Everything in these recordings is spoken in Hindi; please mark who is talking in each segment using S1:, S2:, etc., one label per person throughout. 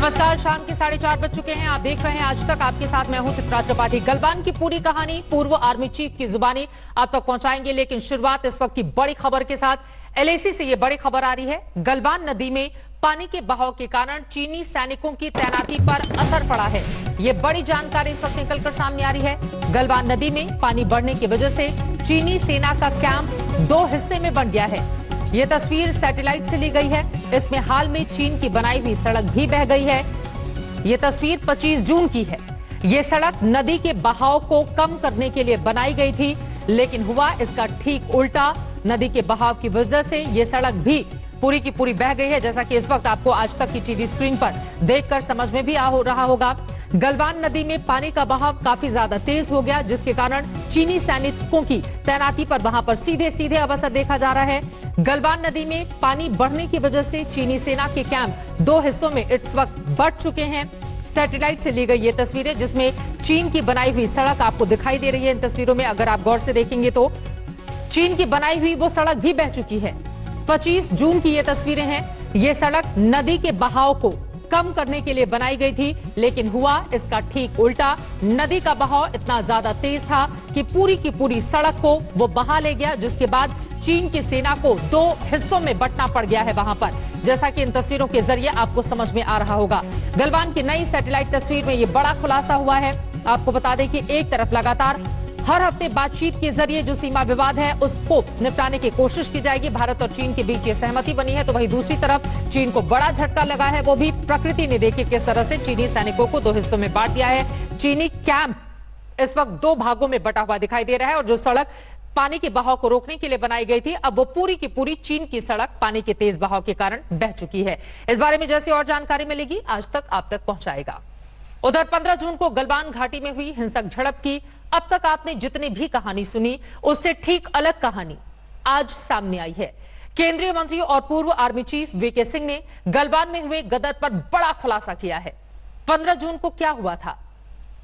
S1: नमस्कार, शाम के 4:30 बज चुके हैं। आप देख रहे हैं आज तक। आपके साथ मैं हूं चित्रा त्रिपाठी। गलवान की पूरी कहानी पूर्व आर्मी चीफ की जुबानी आप तक पहुंचाएंगे, लेकिन शुरुआत इस वक्त की बड़ी खबर के साथ। एलएसी से ये बड़ी खबर आ रही है। गलवान नदी में पानी के बहाव के कारण चीनी सैनिकों की तैनाती पर असर पड़ा है। ये बड़ी जानकारी इस वक्त निकलकर सामने आ रही है। गलवान नदी में पानी बढ़ने की वजह से चीनी सेना का कैंप 2 हिस्से में बंट गया है। ये तस्वीर सैटेलाइट से ली गई है। इसमें हाल में चीन की बनाई हुई सड़क भी बह गई है। ये तस्वीर 25 जून की है। ये सड़क नदी के बहाव को कम करने के लिए बनाई गई थी, लेकिन हुआ इसका ठीक उल्टा। नदी के बहाव की वजह से ये सड़क भी पूरी की पूरी बह गई है, जैसा कि इस वक्त आपको आज तक की टीवी स्क्रीन पर देखकर समझ में भी आ रहा होगा। गलवान नदी में पानी का बहाव काफी ज्यादा तेज हो गया, जिसके कारण चीनी सैनिकों की तैनाती पर वहां पर सीधे अब असर देखा जा रहा है। गलवान नदी में पानी बढ़ने की वजह से चीनी सेना के कैंप 2 हिस्सों में इस वक्त बंट चुके हैं। सैटेलाइट से ली गई ये तस्वीरें, जिसमें चीन की बनाई हुई सड़क आपको दिखाई दे रही है। इन तस्वीरों में अगर आप गौर से देखेंगे तो चीन की बनाई हुई वो सड़क भी बह चुकी है। 25 जून की ये तस्वीरें हैं। ये सड़क नदी के बहाव को कम करने के लिए बनाई गई थी, लेकिन हुआ इसका ठीक उल्टा। नदी का बहाव इतना ज्यादा तेज था कि पूरी की पूरी सड़क को वो बहा ले गया, जिसके बाद चीन की सेना को 2 हिस्सों में बंटना पड़ गया है वहां पर, जैसा कि इन तस्वीरों के जरिए आपको समझ में आ रहा होगा। गलवान की नई सैटेलाइट तस्वीर में ये बड़ा खुलासा हुआ है। आपको बता दें कि एक तरफ लगातार हर हफ्ते बातचीत के जरिए जो सीमा विवाद है उसको निपटाने की कोशिश की जाएगी। भारत और चीन के बीच ये सहमति बनी है, तो वहीं दूसरी तरफ चीन को बड़ा झटका लगा है। वो भी प्रकृति ने देखिए किस तरह से चीनी सैनिकों को 2 हिस्सों में बांट दिया है। चीनी कैंप इस वक्त 2 भागों में बटा हुआ दिखाई दे रहा है, और जो सड़क पानी के बहाव को रोकने के लिए बनाई गई थी, अब वो पूरी की पूरी चीन की सड़क पानी के तेज बहाव के कारण बह चुकी है। इस बारे में जैसी और जानकारी मिलेगी आज तक आप तक पहुंचाएगा। उधर 15 जून को गलवान घाटी में हुई हिंसक झड़प की अब तक आपने जितनी भी कहानी सुनी, उससे ठीक अलग कहानी आज सामने आई है। केंद्रीय मंत्री और पूर्व आर्मी चीफ वीके सिंह ने गलवान में हुए गदर पर बड़ा खुलासा किया है। 15 जून को क्या हुआ था,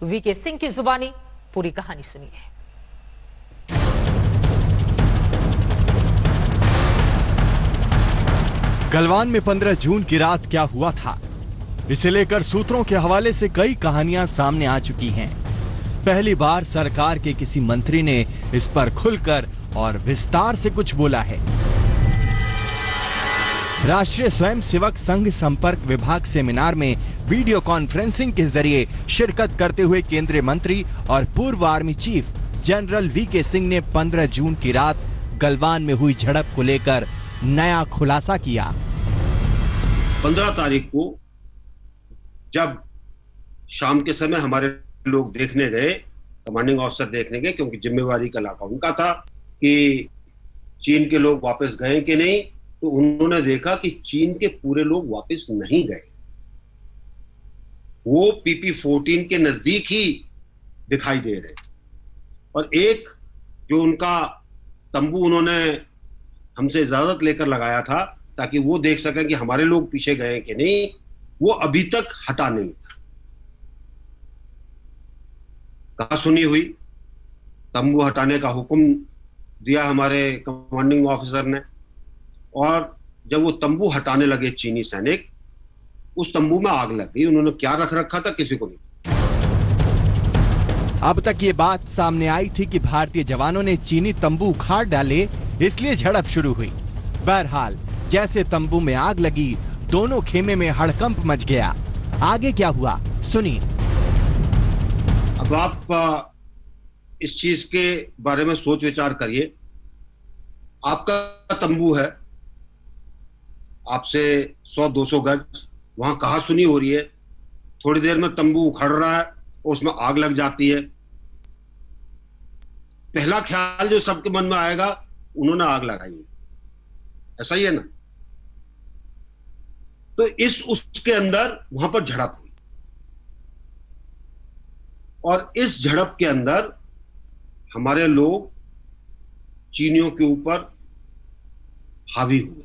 S1: वीके सिंह की जुबानी पूरी कहानी सुनिए।
S2: गलवान में 15 जून की रात क्या हुआ था, इसे लेकर सूत्रों के हवाले से कई कहानियां सामने आ चुकी हैं। पहली बार सरकार के किसी मंत्री ने इस पर खुलकर और विस्तार से कुछ बोला है। राष्ट्रीय स्वयंसेवक संघ संपर्क विभाग सेमिनार में वीडियो कॉन्फ्रेंसिंग के जरिए शिरकत करते हुए केंद्रीय मंत्री और पूर्व army chief general V K Singh ने 15 जून की रात गलवान में हुई झड़प को लेकर नया खुलासा किया।
S3: 15 तारीख को जब शाम के समय हमारे लोग देखने गए, कमांडिंग ऑफिसर देखने गए, क्योंकि जिम्मेवारी का इलाका उनका था कि चीन के लोग वापस गए कि नहीं, तो उन्होंने देखा कि चीन के पूरे लोग वापस नहीं गए। वो PP-14 के नजदीक ही दिखाई दे रहे, और एक जो उनका तंबू उन्होंने हमसे इजाजत लेकर लगाया था ताकि वो देख सकें कि हमारे लोग पीछे गए कि नहीं, वो अभी तक हटा नहीं था। कहा सुनी हुई, तंबू हटाने का हुक्म दिया हमारे कमांडिंग ऑफिसर ने, और जब वो तंबू हटाने लगे चीनी सैनिक, उस तंबू में आग लग गई। उन्होंने क्या रख रखा था किसी को नहीं।
S2: अब तक ये बात सामने आई थी कि भारतीय जवानों ने चीनी तंबू उखाड़ डाले, इसलिए झड़प शुरू हुई। बहरहाल जैसे तंबू में आग लगी, दोनों खेमे में हड़कंप मच गया। आगे क्या हुआ सुनिए।
S3: अब आप इस चीज के बारे में सोच विचार करिए। आपका तंबू है, आपसे 100-200 गज, वहां कहा सुनी हो रही है। थोड़ी देर में तंबू उखड़ रहा है और उसमें आग लग जाती है। पहला ख्याल जो सबके मन में आएगा, उन्होंने आग लगाई है, ऐसा ही है ना। तो उसके अंदर वहां पर झड़प हुई, और इस झड़प के अंदर हमारे लोग चीनियों के ऊपर हावी हुए।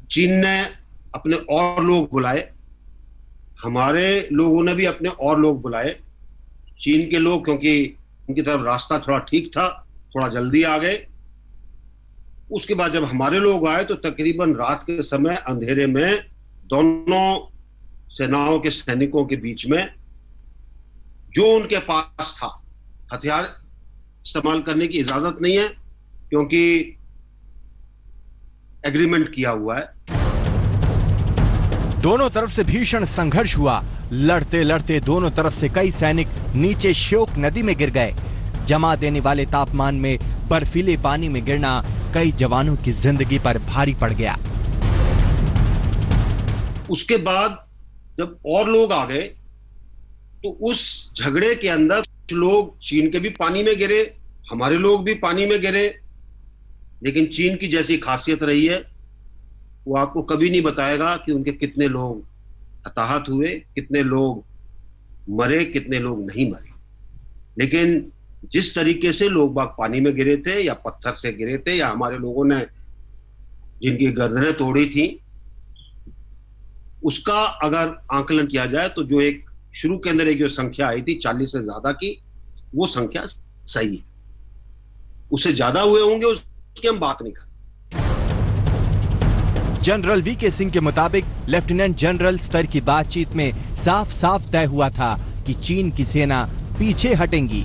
S3: चीन ने अपने और लोग बुलाए, हमारे लोगों ने भी अपने और लोग बुलाए। चीन के लोग, क्योंकि उनकी तरफ रास्ता थोड़ा ठीक था, थोड़ा जल्दी आ गए। उसके बाद जब हमारे लोग आए तो तकरीबन रात के समय अंधेरे में दोनों सेनाओं के सैनिकों के बीच में जो उनके पास था, हथियार इस्तेमाल करने की इजाजत नहीं है क्योंकि एग्रीमेंट किया हुआ है।
S2: दोनों तरफ से भीषण संघर्ष हुआ। लड़ते लड़ते दोनों तरफ से कई सैनिक नीचे श्योक नदी में गिर गए। जमा देने वाले तापमान में बर्फीले पानी में गिरना कई जवानों की जिंदगी पर भारी पड़ गया।
S3: उसके बाद जब और लोग आ गए तो उस झगड़े के अंदर कुछ लोग चीन के भी पानी में गिरे, हमारे लोग भी पानी में गिरे। लेकिन चीन की जैसी खासियत रही है, वो आपको कभी नहीं बताएगा कि उनके कितने लोग हताहत हुए, कितने लोग मरे, कितने लोग नहीं मरे। लेकिन जिस तरीके से लोग बाग पानी में गिरे थे या पत्थर से गिरे थे या हमारे लोगों ने जिनकी गर्दनें तोड़ी थी, उसका अगर आंकलन किया जाए तो जो एक शुरू के अंदर एक जो संख्या आई थी 40 से ज्यादा की, वो संख्या सही है। उससे ज्यादा हुए होंगे उसकी हम बात नहीं करते।
S2: जनरल वीके सिंह के मुताबिक लेफ्टिनेंट जनरल स्तर की बातचीत में साफ साफ तय हुआ था कि चीन की सेना पीछे हटेंगी।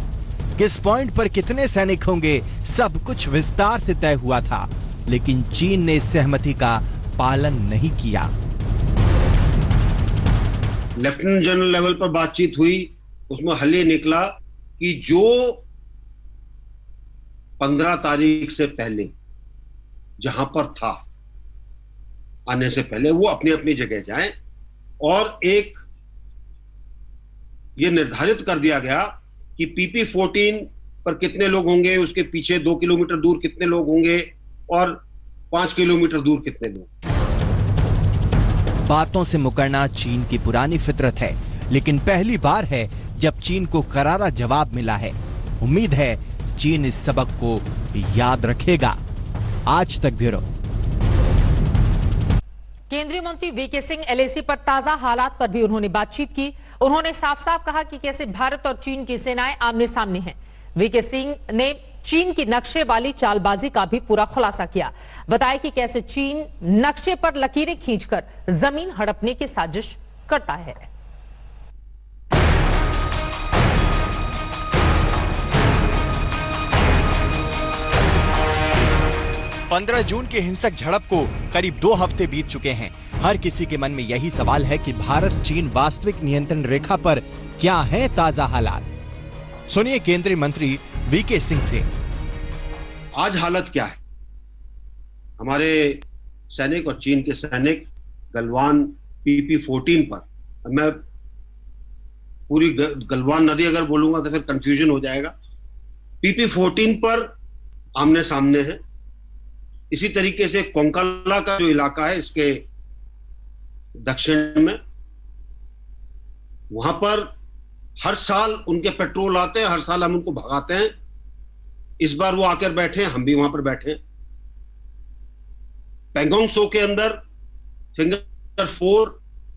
S2: किस पॉइंट पर कितने सैनिक होंगे, सब कुछ विस्तार से तय हुआ था, लेकिन चीन ने इस सहमति का पालन नहीं किया।
S3: लेफ्टिनेंट जनरल लेवल पर बातचीत हुई, उसमें हल ये निकला कि जो 15 तारीख से पहले जहां पर था, आने से पहले वो अपनी अपनी जगह जाएं, और एक ये निर्धारित कर दिया गया कि PP-14 पर कितने लोग होंगे, उसके पीछे 2 किलोमीटर दूर कितने लोग होंगे और 5 किलोमीटर दूर कितने लोग।
S2: बातों से मुकरना चीन की पुरानी फितरत है, लेकिन पहली बार है जब चीन को करारा जवाब मिला है। उम्मीद है चीन इस सबक को याद रखेगा। आज तक ब्यूरो।
S1: केंद्रीय मंत्री वीके सिंह LAC पर ताजा हालात पर भी उन्होंने बातचीत की। उन्होंने साफ साफ कहा कि कैसे भारत और चीन की सेनाएं आमने सामने हैं। वीके सिंह ने चीन की नक्शे वाली चालबाजी का भी पूरा खुलासा किया। बताया कि कैसे चीन नक्शे पर लकीरें खींचकर जमीन हड़पने की साजिश करता है।
S2: 15 जून की हिंसक झड़प को करीब 2 हफ्ते बीत चुके हैं। हर किसी के मन में यही सवाल है कि भारत चीन वास्तविक नियंत्रण रेखा पर क्या है ताजा हालात। सुनिए केंद्रीय मंत्री वीके सिंह से।
S3: आज हालत क्या है? हमारे सैनिक और चीन के सैनिक गलवान PP-14 पर, मैं पूरी गलवान नदी अगर बोलूंगा तो फिर कंफ्यूजन हो जाएगा, PP-14 पर आमने सामने है। इसी तरीके से कोंकाला का जो इलाका है इसके दक्षिण में, वहां पर हर साल उनके पेट्रोल आते हैं, हर साल हम उनको भगाते हैं। इस बार वो आकर बैठे हैं, हम भी वहां पर बैठे हैं। पेंगोंग सो के अंदर फिंगर 4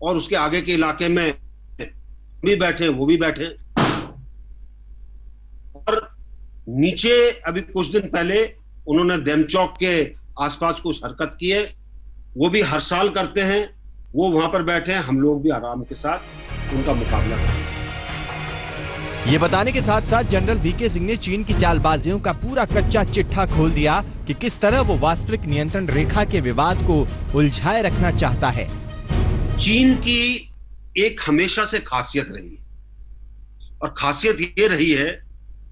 S3: और उसके आगे के इलाके में भी बैठे हैं, वो भी बैठे हैं। और नीचे अभी कुछ दिन पहले उन्होंने देमचौक के आसपास कुछ हरकत की है, वो भी हर साल करते हैं। वो वहां पर बैठे हैं, हम लोग भी आराम के साथ उनका मुकाबला करते हैं।
S2: ये बताने के साथ साथ जनरल वीके सिंह ने चीन की चालबाजियों का पूरा कच्चा चिट्ठा खोल दिया कि किस तरह वो वास्तविक नियंत्रण रेखा के विवाद को उलझाए रखना चाहता है।
S3: चीन की एक हमेशा से खासियत रही है, और खासियत ये रही है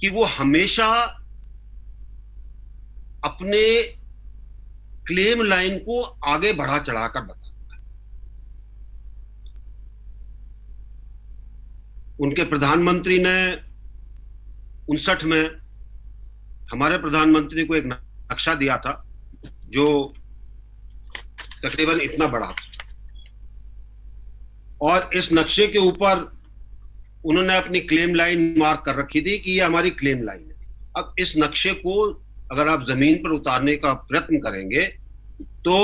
S3: कि वो हमेशा अपने क्लेम लाइन को आगे बढ़ा चढ़ाकर बताता है। उनके प्रधानमंत्री ने 59 में हमारे प्रधानमंत्री को एक नक्शा दिया था जो तकरीबन इतना बड़ा था, और इस नक्शे के ऊपर उन्होंने अपनी क्लेम लाइन मार्क कर रखी थी कि ये हमारी क्लेम लाइन है। अब इस नक्शे को अगर आप जमीन पर उतारने का प्रयत्न करेंगे तो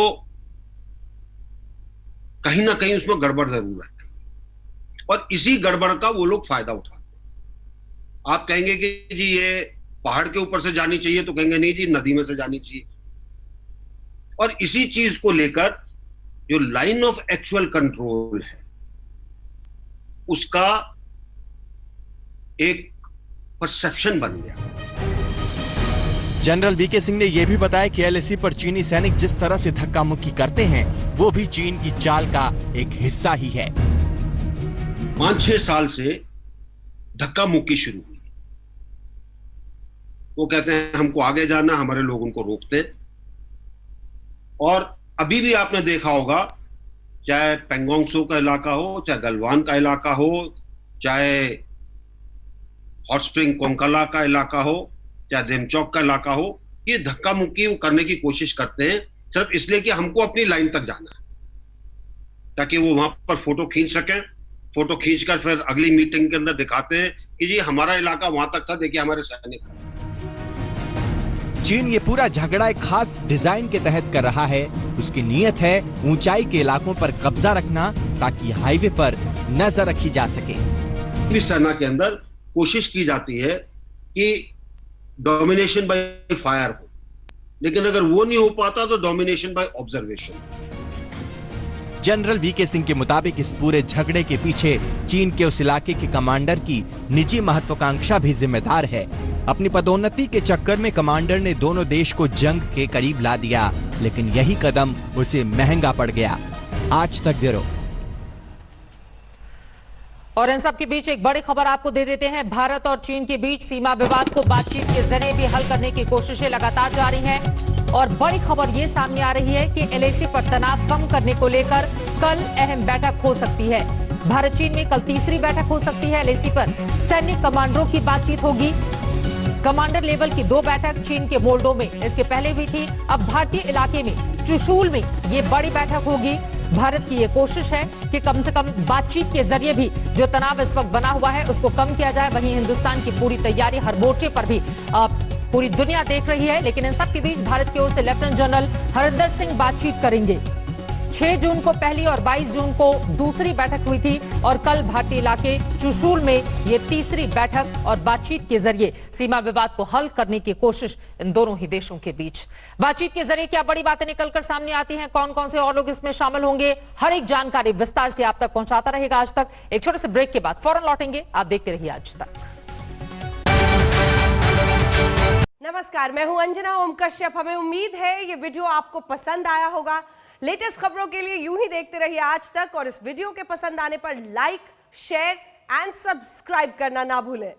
S3: कहीं ना कहीं उसमें गड़बड़ जरूर है, और इसी गड़बड़ का वो लोग फायदा उठाते हैं। आप कहेंगे कि जी ये पहाड़ के ऊपर से जानी चाहिए, तो कहेंगे नहीं जी नदी में से जानी चाहिए। और इसी चीज को लेकर जो लाइन ऑफ एक्चुअल कंट्रोल है उसका एक परसेप्शन बन गया।
S2: जनरल वीके सिंह ने यह भी बताया कि एलएसी पर चीनी सैनिक जिस तरह से धक्का मुक्की करते हैं वो भी चीन की चाल का एक हिस्सा ही है।
S3: 5-6 साल से धक्का मुक्की शुरू हुई। वो कहते हैं हमको आगे जाना, हमारे लोग उनको रोकते। और अभी भी आपने देखा होगा, चाहे पेंगोंग त्सो का इलाका हो, चाहे गलवान का इलाका हो, चाहे हॉट स्प्रिंग कोंकाला का इलाका हो, चाहे देमचौक का इलाका हो, ये धक्का मुक्की करने की कोशिश करते हैं सिर्फ इसलिए कि हमको अपनी लाइन तक जाना है, ताकि वो वहां पर फोटो खींच सकें। फोटो खींचकर फिर अगली मीटिंग के अंदर दिखाते हैं कि जी हमारा इलाका वहां तक था, देखिए हमारे सैनिक।
S2: चीन ये पूरा झगड़ा एक खास डिजाइन के तहत कर रहा है। उसकी नीयत है ऊंचाई के इलाकों पर कब्जा रखना ताकि हाईवे पर नजर रखी जा सके।
S3: इस सेना के अंदर कोशिश की जाती है कि डोमिनेशन बाय फायर हो, लेकिन अगर वो नहीं हो पाता तो domination by observation.
S2: General V K Singh के मुताबिक इस पूरे झगड़े के पीछे चीन के उस इलाके के कमांडर की निजी महत्वाकांक्षा भी जिम्मेदार है। अपनी पदोन्नति के चक्कर में कमांडर ने दोनों देश को जंग के करीब ला दिया, लेकिन यही कदम उसे महंगा पड़ गया। आज तक ब्यूरो।
S1: और इन सब के बीच एक बड़ी खबर आपको दे देते हैं। भारत और चीन के बीच सीमा विवाद को बातचीत के जरिए भी हल करने की कोशिशें लगातार जारी हैं। और बड़ी खबर ये सामने आ रही है कि एलएसी पर तनाव कम करने को लेकर कल अहम बैठक हो सकती है। भारत चीन में कल तीसरी बैठक हो सकती है। एलएसी पर सैन्य कमांडरों की बातचीत होगी। कमांडर लेवल की 2 बैठक चीन के मोल्डो में इसके पहले भी थी। अब भारतीय इलाके में चुशूल में ये बड़ी बैठक होगी। भारत की ये कोशिश है कि कम से कम बातचीत के जरिए भी जो तनाव इस वक्त बना हुआ है उसको कम किया जाए। वहीं हिंदुस्तान की पूरी तैयारी हर मोर्चे पर भी पूरी दुनिया देख रही है। लेकिन इन सब के बीच भारत की ओर से लेफ्टिनेंट जनरल हरिंदर सिंह बातचीत करेंगे। 6 जून को पहली और 22 जून को दूसरी बैठक हुई थी और कल भारतीय इलाके चुशूल में ये तीसरी बैठक और बातचीत के जरिए सीमा विवाद को हल करने की कोशिश इन दोनों ही देशों के बीच। बातचीत के जरिए क्या बड़ी बातें निकलकर सामने आती हैं, कौन कौन से और लोग इसमें शामिल होंगे, हर एक जानकारी विस्तार से आप तक पहुंचाता रहेगा आज तक। एक छोटे से ब्रेक के बाद फौरन लौटेंगे। आप देखते रहिए आज तक।
S4: नमस्कार, मैं हूं अंजना ओम कश्यप। हमें उम्मीद है ये वीडियो आपको पसंद आया होगा। लेटेस्ट खबरों के लिए यूं ही देखते रहिए आज तक और इस वीडियो के पसंद आने पर लाइक, शेयर एंड सब्सक्राइब करना ना भूलें।